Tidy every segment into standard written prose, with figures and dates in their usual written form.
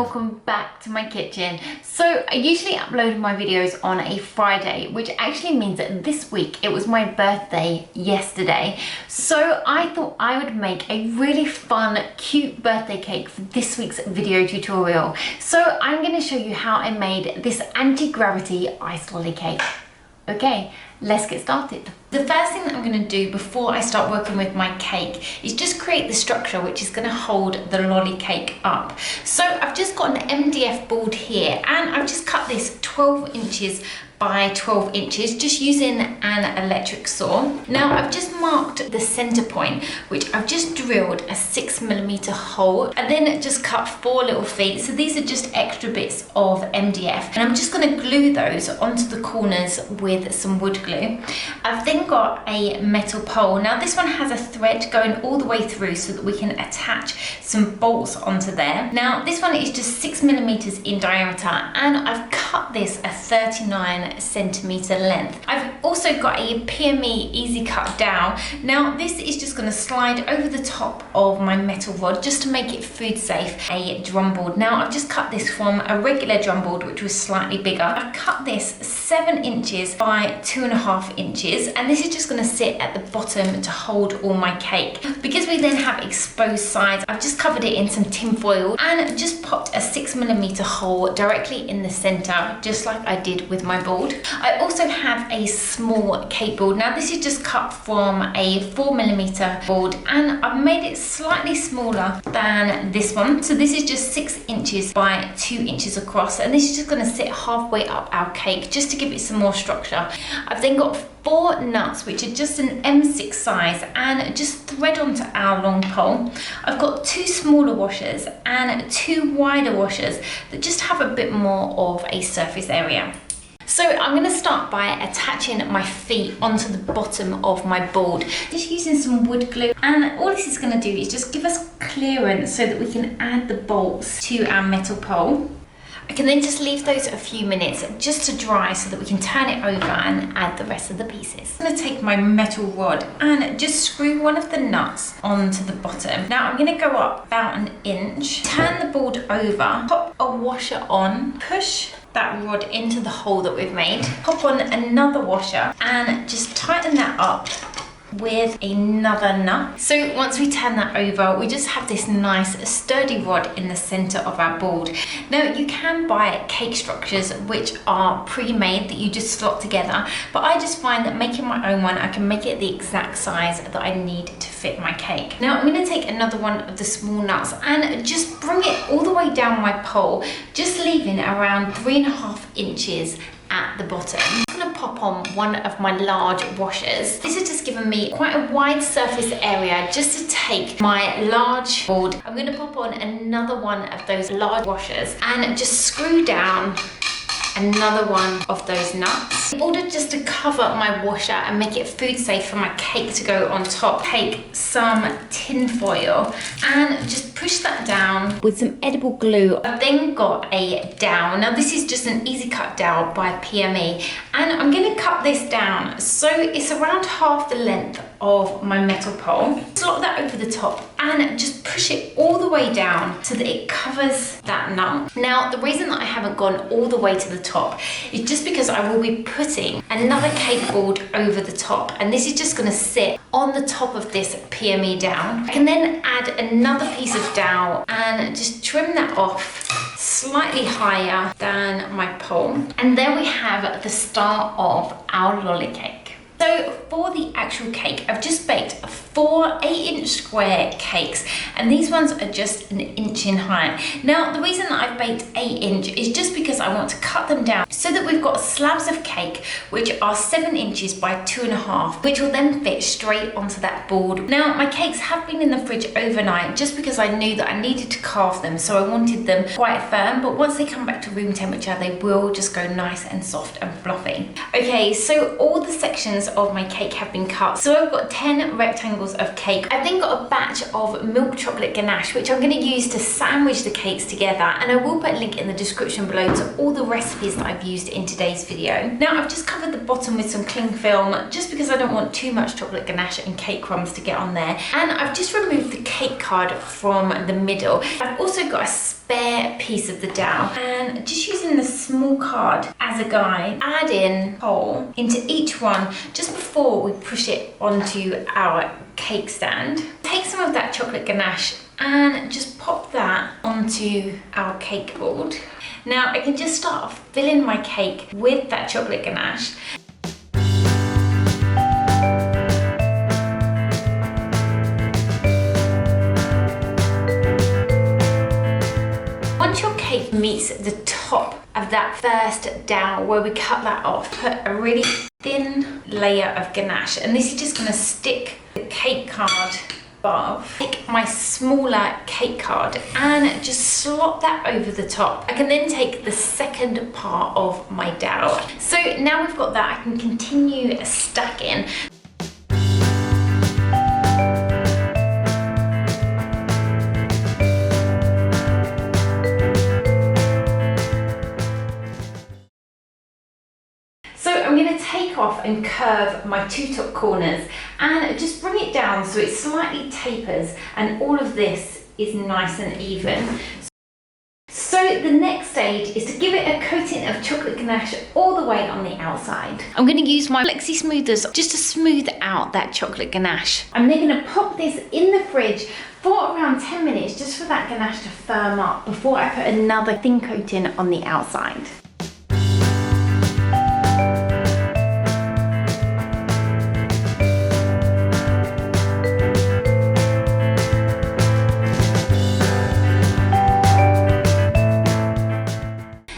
welcome back to my kitchen. So I usually upload my videos on a Friday, which actually means that this week it was my birthday yesterday. So I thought I would make a really fun, cute birthday cake for this week's video tutorial. So I'm going to show you how I made this anti-gravity ice lolly cake. Okay, let's get started. The first thing that I'm going to do before I start working with my cake is just create the structure which is going to hold the lolly cake up. So I've just got an MDF board here and I've just cut this 12 inches by 12 inches just using an electric saw. Now I've just marked the center point, which I've just drilled a 6mm hole and then just cut 4 little feet. So these are just extra bits of MDF and I'm just going to glue those onto the corners with some wood glue. I've then got a metal pole. Now this one has a thread going all the way through so that we can attach some bolts onto there. Now this one is just 6mm in diameter and I've cut this a 39cm length. I've also got a PME easy cut dowel. Now this is just going to slide over the top of my metal rod just to make it food safe, a drum board. Now I've just cut this from a regular drum board which was slightly bigger. I've cut this 7 inches by 2.5 inches and this is just going to sit at the bottom to hold all my cake. Because we then have exposed sides, I've just covered it in some tin foil and just popped a 6mm hole directly in the center, just like I did with my board. I also have a small cake board. Now this is just cut from a 4mm board and I've made it slightly smaller than this one. So this is just 6 inches by 2 inches across and this is just going to sit halfway up our cake just to give it some more structure. I've then got 4 nuts which are just an M6 size and just thread onto our long pole. I've got 2 smaller washers and 2 wider washers that just have a bit more of a surface area. So I'm going to start by attaching my feet onto the bottom of my board, just using some wood glue, and all this is going to do is just give us clearance so that we can add the bolts to our metal pole. I can then just leave those a few minutes just to dry so that we can turn it over and add the rest of the pieces. I'm going to take my metal rod and just screw one of the nuts onto the bottom. Now I'm going to go up about 1 inch, turn the board over, pop a washer on, push that rod into the hole that we've made, pop on another washer and just tighten that up with another nut. So once we turn that over, we just have this nice sturdy rod in the center of our board. Now you can buy cake structures which are pre-made that you just slot together, but I just find that making my own one, I can make it the exact size that I need to fit my cake. Now I'm going to take another one of the small nuts and just bring it all the way down my pole, just leaving around 3.5 inches at the bottom. I'm going to pop on one of my large washers. This has just given me quite a wide surface area just to take my large board. I'm going to pop on another one of those large washers and just screw down another one of those nuts. In order just to cover my washer and make it food safe for my cake to go on top, take some tin foil and just push that down with some edible glue. I've then got a dowel. Now this is just an easy cut dowel by PME and I'm going to cut this down so it's around half the length of my metal pole. Slot that over the top and just push it all the way down so that it covers that nut. Now the reason that I haven't gone all the way to the top is just because I will be putting another cake board over the top and this is just going to sit on the top of this PME dowel. I can then add another piece of dowel and just trim that off slightly higher than my pole, and there we have the start of our lolly cake. So for the actual cake, I've just baked 4 8-inch square cakes and these ones are just 1 inch in height. Now the reason that I've baked 8-inch is just because I want to cut them down so that we've got slabs of cake which are 7 inches by 2.5, which will then fit straight onto that board. Now my cakes have been in the fridge overnight just because I knew that I needed to carve them, so I wanted them quite firm, but once they come back to room temperature they will just go nice and soft and fluffy. Okay, so all the sections of my cake have been cut. So I've got 10 rectangles of cake. I've then got a batch of milk chocolate ganache which I'm going to use to sandwich the cakes together, and I will put a link in the description below to all the recipes that I've used in today's video. Now I've just covered the bottom with some cling film just because I don't want too much chocolate ganache and cake crumbs to get on there, and I've just removed the cake card from the middle. I've also got a spare piece of the dough and just using the small card as a guide, add in whole into each one just before we push it onto our cake stand. Take some of that chocolate ganache and just pop that onto our cake board. Now I can just start off filling my cake with that chocolate ganache. Once your cake meets the top of that first dough where we cut that off, put a really thin layer of ganache, and this is just going to stick the cake card above. Take my smaller cake card and just slot that over the top. I can then take the second part of my dough. So now we've got that, I can continue stacking. I'm going to take off and curve my two top corners and just bring it down so it slightly tapers and all of this is nice and even. So the next stage is to give it a coating of chocolate ganache all the way on the outside. I'm going to use my flexi smoothers just to smooth out that chocolate ganache. I'm then going to pop this in the fridge for around 10 minutes just for that ganache to firm up before I put another thin coating on the outside.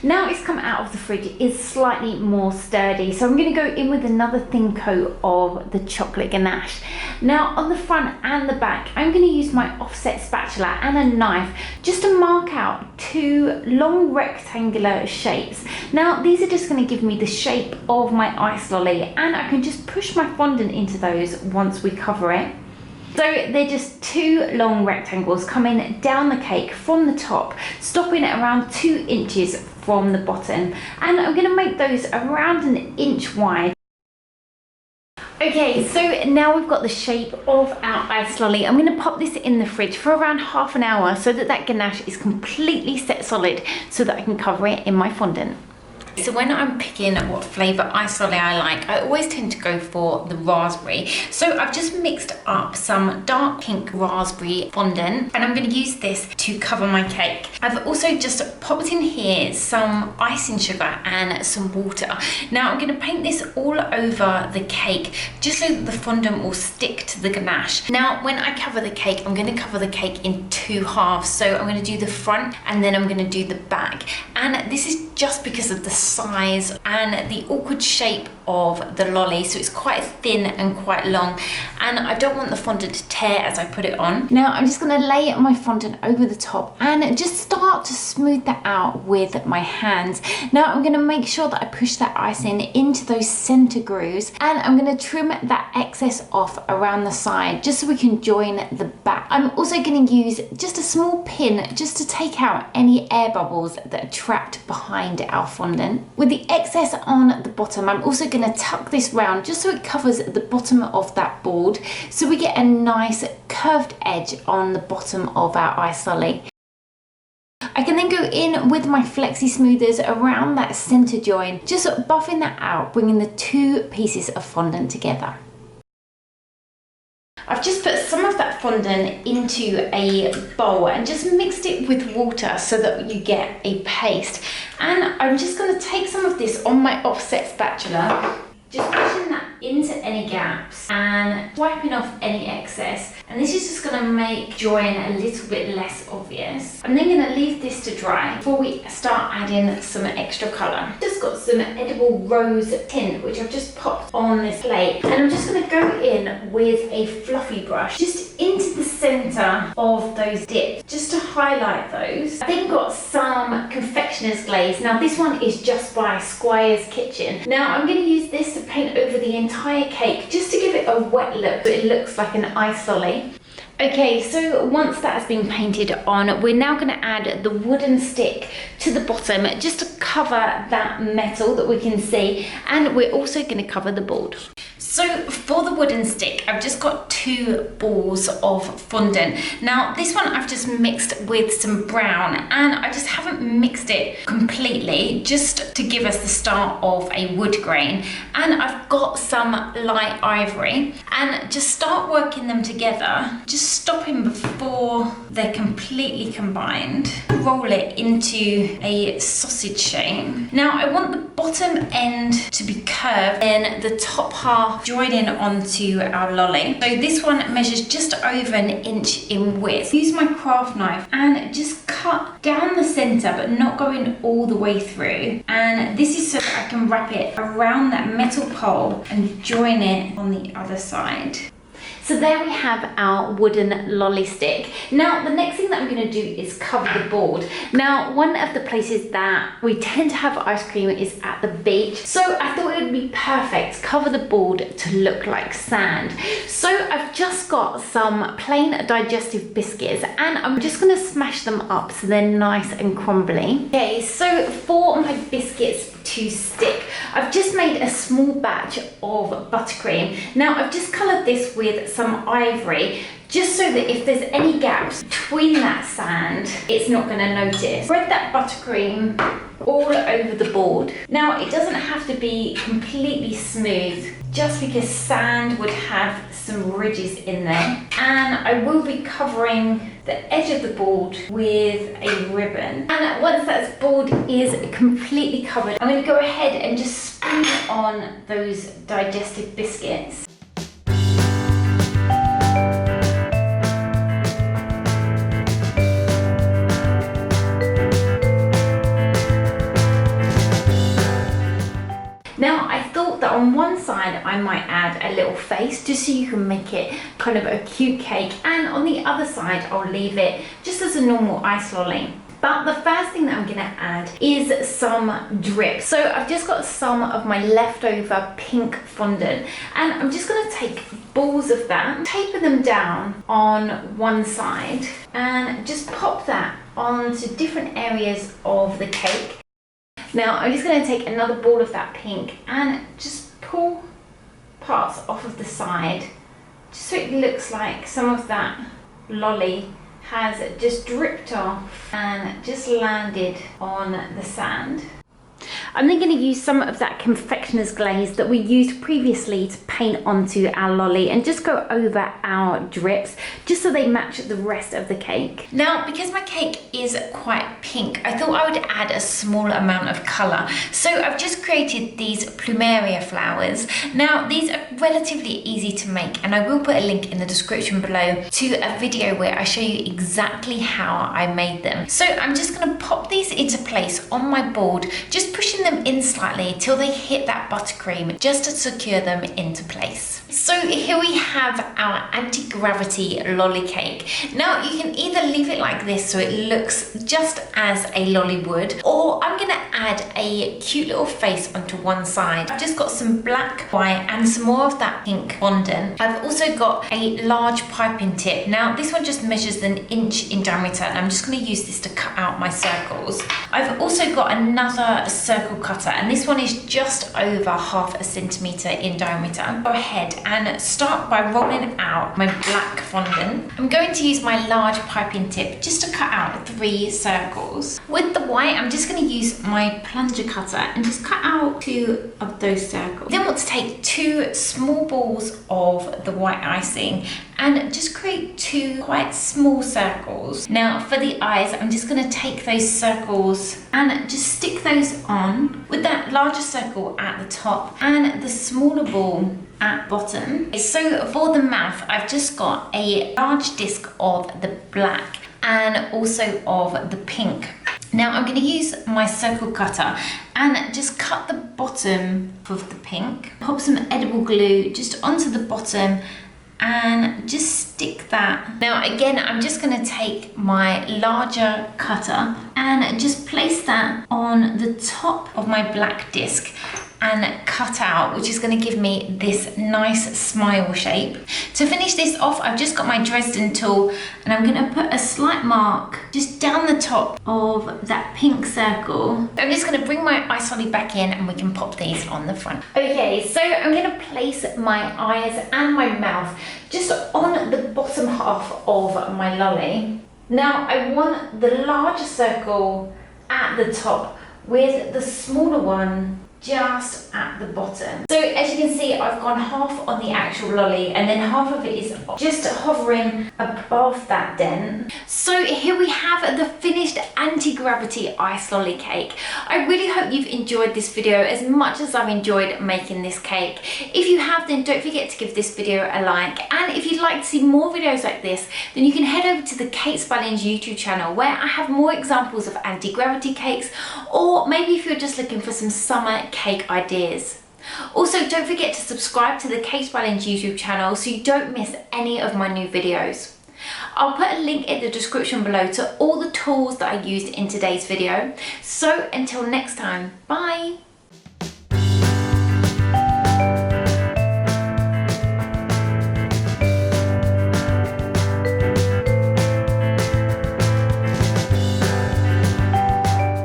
Now it's come out of the fridge, it is slightly more sturdy, so I'm going to go in with another thin coat of the chocolate ganache. Now on the front and the back, I'm going to use my offset spatula and a knife just to mark out two long rectangular shapes. Now these are just going to give me the shape of my ice lolly, and I can just push my fondant into those once we cover it. So they're just two long rectangles coming down the cake from the top, stopping at around 2 inches from the bottom. And I'm going to make those around 1 inch wide. Okay, so now we've got the shape of our ice lolly. I'm going to pop this in the fridge for around half an hour so that that ganache is completely set solid so that I can cover it in my fondant. So when I'm picking what flavour ice lolly I like, I always tend to go for the raspberry. So I've just mixed up some dark pink raspberry fondant and I'm going to use this to cover my cake. I've also just popped in here some icing sugar and some water. Now I'm going to paint this all over the cake just so that the fondant will stick to the ganache. Now when I cover the cake, I'm going to cover the cake in 2 halves. So I'm going to do the front and then I'm going to do the back. And this is just because of the size and the awkward shape of the lolly, so it's quite thin and quite long, and I don't want the fondant to tear as I put it on. Now I'm just going to lay my fondant over the top and just start to smooth that out with my hands. Now I'm going to make sure that I push that icing into those center grooves, and I'm going to trim that excess off around the side just so we can join the back. I'm also going to use just a small pin just to take out any air bubbles that are trapped behind our fondant. With the excess on the bottom, I'm also going to tuck this round just so it covers the bottom of that board, so we get a nice curved edge on the bottom of our ice lolly. I can then go in with my flexi smoothers around that center join, just buffing that out, bringing the 2 pieces of fondant together. I've just put some of that fondant into a bowl and just mixed it with water so that you get a paste. And I'm just going to take some of this on my offset spatula, just pushing that into any gaps and wiping off any excess. And this is just going to make join a little bit less obvious. I'm then going to leave this to dry before we start adding some extra colour. Just got some edible rose tint which I've just popped on this plate, and I'm just going to go in with a fluffy brush just into the centre of those dips just to highlight those. I've then got some confectioner's glaze. Now this one is just by Squire's Kitchen. Now I'm going to use this to paint over the entire cake just to give it a wet look so it looks like an ice lolly. Okay, so once that has been painted on, we're now going to add the wooden stick to the bottom just to cover that metal that we can see, and we're also going to cover the board. So for the wooden stick, I've just got 2 balls of fondant. Now this one I've just mixed with some brown, and I just haven't mixed it completely, just to give us the start of a wood grain. And I've got some light ivory, and just start working them together, just stopping before they're completely combined. Roll it into a sausage shape. Now I want the bottom end to be curved, then the top half joining onto our lolly. So this one measures just over 1 inch in width. Use my craft knife and just cut down the center, but not going all the way through. And this is so that I can wrap it around that metal pole and join it on the other side. So there we have our wooden lolly stick. Now the next thing that I'm going to do is cover the board. Now one of the places that we tend to have ice cream is at the beach, so I thought it would be perfect to cover the board to look like sand. So I've just got some plain digestive biscuits, and I'm just going to smash them up so they're nice and crumbly. Okay, so for my biscuits to stick, I've just made a small batch of buttercream. Now I've just coloured this with some ivory, just so that if there's any gaps between that sand, it's not going to notice. Spread that buttercream all over the board. Now it doesn't have to be completely smooth, just because sand would have some ridges in there. And I will be covering the edge of the board with a ribbon. And once that board is completely covered, I'm going to go ahead and just spoon on those digestive biscuits. Now I thought that on one side I might add a little face, just so you can make it kind of a cute cake, and on the other side I'll leave it just as a normal ice lolly. But the first thing that I'm going to add is some drip. So I've just got some of my leftover pink fondant, and I'm just going to take balls of that, taper them down on one side, and just pop that onto different areas of the cake. Now I'm just going to take another ball of that pink and just pull parts off of the side, just so it looks like some of that lolly has just dripped off and just landed on the sand. I'm then going to use some of that confectioner's glaze that we used previously to paint onto our lolly, and just go over our drips just so they match the rest of the cake. Now because my cake is quite pink, I thought I would add a small amount of colour. So I've just created these plumeria flowers. Now these are relatively easy to make, and I will put a link in the description below to a video where I show you exactly how I made them. So I'm just going to pop these into place on my board, just pushing them in slightly till they hit that buttercream, just to secure them into place. So here we have our anti-gravity lolly cake. Now you can either leave it like this so it looks just as a lolly would, or I'm going to add a cute little face onto one side. I've just got some black, white and some more of that pink fondant. I've also got a large piping tip. Now this one just measures 1 inch in diameter, and I'm just going to use this to cut out my circles. I've also got another circle cutter, and this one is just over 1/2 centimeter in diameter. Go ahead and start by rolling out my black fondant. I'm going to use my large piping tip just to cut out 3 circles. With the white, I'm just going to use my plunger cutter and just cut out 2 of those circles. Then I want to take 2 small balls of the white icing and just create 2 quite small circles. Now for the eyes, I'm just going to take those circles and just stick those on with that larger circle at the top and the smaller ball at bottom. So for the mouth, I've just got a large disc of the black and also of the pink. Now I'm going to use my circle cutter and just cut the bottom of the pink. Pop some edible glue just onto the bottom and just stick that. Now again, I'm just going to take my larger cutter and just place that on the top of my black disc and cut out, which is going to give me this nice smile shape. To finish this off, I've just got my Dresden tool and I'm going to put a slight mark just down the top of that pink circle. I'm just going to bring my eye solid back in and we can pop these on the front. Okay, so I'm going to place my eyes and my mouth just on the bottom half of my lolly. Now I want the larger circle at the top with the smaller one just at the bottom. So as you can see, I've gone half on the actual lolly and then half of it is just hovering above that dent. So here we have the finished anti-gravity ice lolly cake. I really hope you've enjoyed this video as much as I've enjoyed making this cake. If you have, then don't forget to give this video a like, and if you'd like to see more videos like this, then you can head over to the Kate Spallings YouTube channel where I have more examples of anti-gravity cakes, or maybe if you're just looking for some summer cake ideas. Also, don't forget to subscribe to the Kate Spallings YouTube channel so you don't miss any of my new videos. I'll put a link in the description below to all the tools that I used in today's video. So until next time, bye!